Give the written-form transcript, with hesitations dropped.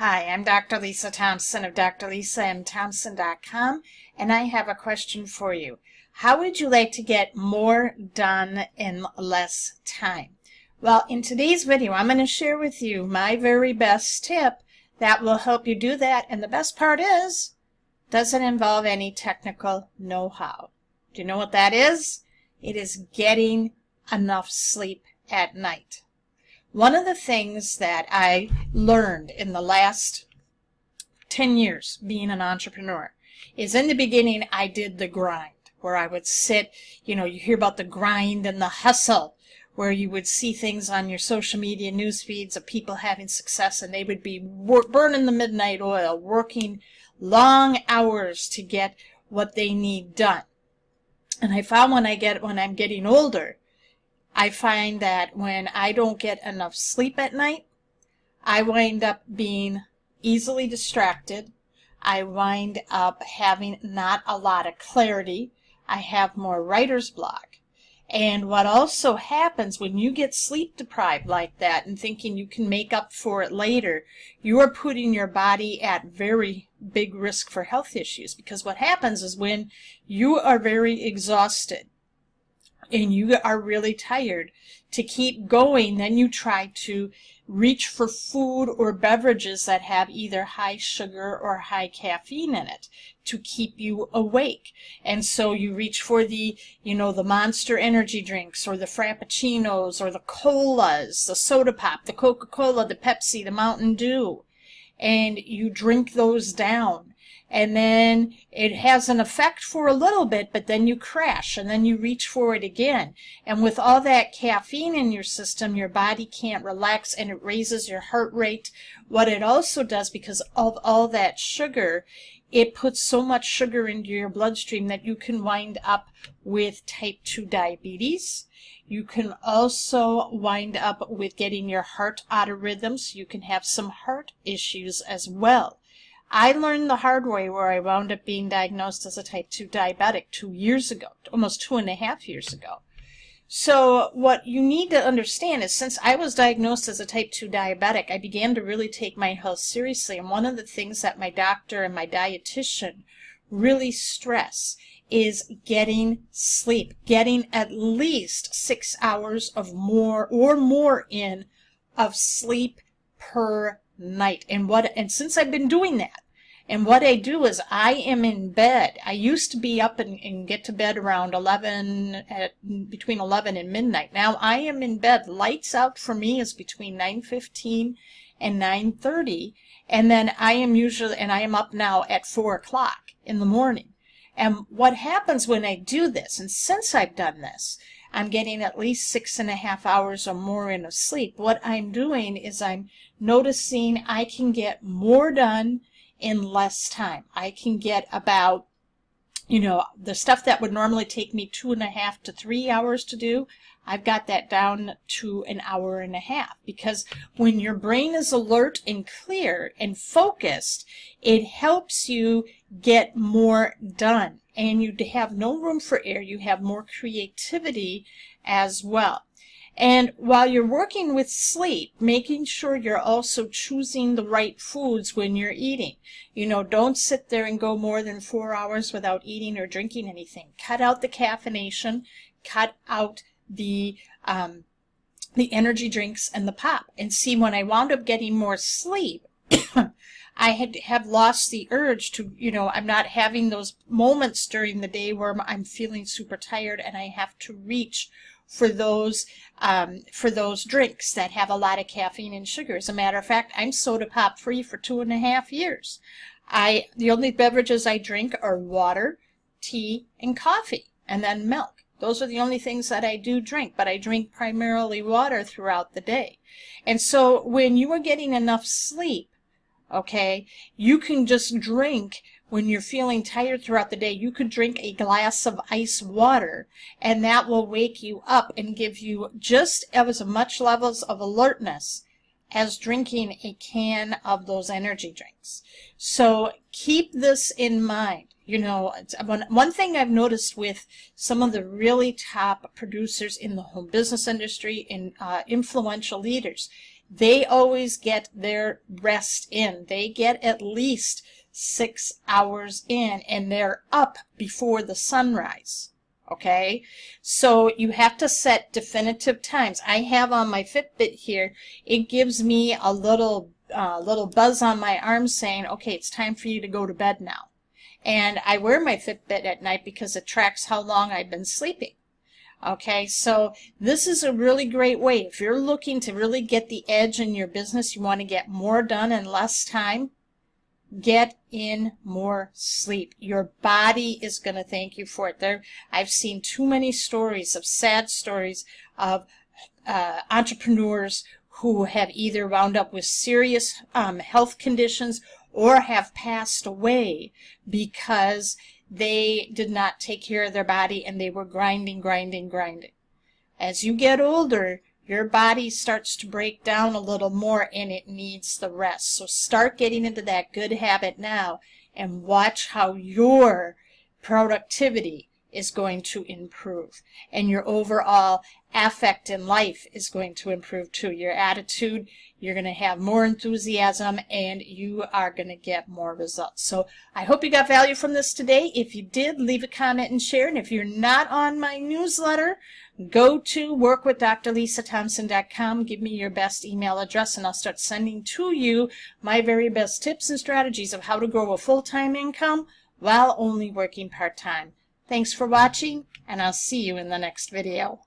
Hi, I'm Dr. Lisa Thompson of drlisamthompson.com, and I have a question for you. How would you like to get more done in less time? Well, in today's video, I'm going to share with you my very best tip that will help you do that, and the best part is, doesn't involve any technical know-how. Do you know what that is? It is getting enough sleep at night. One of the things that I learned in the last 10 years being an entrepreneur is in the beginning I did the grind, where I would sit, you hear about the grind and the hustle, where you would see things on your social media news feeds of people having success, and they would be burning the midnight oil, working long hours to get what they need done. And I found when I'm getting older, I find that when I don't get enough sleep at night, I wind up being easily distracted. I wind up having not a lot of clarity. I have more writer's block. And what also happens when you get sleep deprived like that and thinking you can make up for it later, you are putting your body at very big risk for health issues. Because what happens is when you are very exhausted, and you are really tired, to keep going, then you try to reach for food or beverages that have either high sugar or high caffeine in it to keep you awake. And so you reach for the Monster energy drinks, or the Frappuccinos, or the colas, the soda pop, the Coca-Cola, the Pepsi, the Mountain Dew, and you drink those down. And then it has an effect for a little bit, but then you crash, and then you reach for it again. And with all that caffeine in your system, your body can't relax, and it raises your heart rate. What it also does, because of all that sugar, it puts so much sugar into your bloodstream that you can wind up with type 2 diabetes. You can also wind up with getting your heart out of rhythm, so you can have some heart issues as well. I learned the hard way, where I wound up being diagnosed as a type 2 diabetic 2 years ago, almost 2.5 years ago. So what you need to understand is, since I was diagnosed as a type 2 diabetic, I began to really take my health seriously. And one of the things that my doctor and my dietitian really stress is getting sleep, getting at least 6 hours of more in of sleep per night. And since I've been doing that, and what I do is I am in bed. I used to be up and get to bed around between 11 and midnight. Now I am in bed. Lights out for me is between 9:15 and 9:30, and then I am up now at 4 o'clock in the morning. And what happens when I do this, and since I've done this, I'm getting at least 6.5 hours or more in of sleep. What I'm doing is I'm noticing I can get more done in less time. I can get about, the stuff that would normally take me 2.5 to 3 hours to do, I've got that down to 1.5 hours, because when your brain is alert and clear and focused, it helps you get more done. And you have no room for error. You have more creativity as well. And while you're working with sleep, making sure you're also choosing the right foods when you're eating. Don't sit there and go more than 4 hours without eating or drinking anything. Cut out the caffeination, cut out the energy drinks and the pop. And see, when I wound up getting more sleep, I have lost the urge to, I'm not having those moments during the day where I'm feeling super tired and I have to reach for those drinks that have a lot of caffeine and sugar. As a matter of fact, I'm soda pop free for 2.5 years. The only beverages I drink are water, tea, and coffee, and then milk. Those are the only things that I do drink, but I drink primarily water throughout the day. And so when you are getting enough sleep, okay, you can just drink. When you're feeling tired throughout the day, you could drink a glass of ice water, and that will wake you up and give you just as much levels of alertness as drinking a can of those energy drinks. So keep this in mind. One thing I've noticed with some of the really top producers in the home business industry and influential leaders, they always get their rest in. They get at least 6 hours in, and they're up before the sunrise. Okay, so you have to set definitive times. I have on my Fitbit here, it gives me a little buzz on my arm saying, okay, it's time for you to go to bed now. And I wear my Fitbit at night because it tracks how long I've been sleeping. Okay, so this is a really great way. If you're looking to really get the edge in your business, you want to get more done in less time, get in more sleep. Your body is going to thank you for it. I've seen too many stories of sad stories of entrepreneurs who have either wound up with serious health conditions or have passed away because they did not take care of their body and they were grinding. As you get older, your body starts to break down a little more and it needs the rest. So start getting into that good habit now and watch how your productivity is going to improve and your overall affect in life is going to improve too. Your attitude, you're going to have more enthusiasm and you are going to get more results. So I hope you got value from this today. If you did, leave a comment and share. And if you're not on my newsletter, go to workwithdrlisathompson.com, give me your best email address, and I'll start sending to you my very best tips and strategies of how to grow a full-time income while only working part-time. Thanks for watching, and I'll see you in the next video.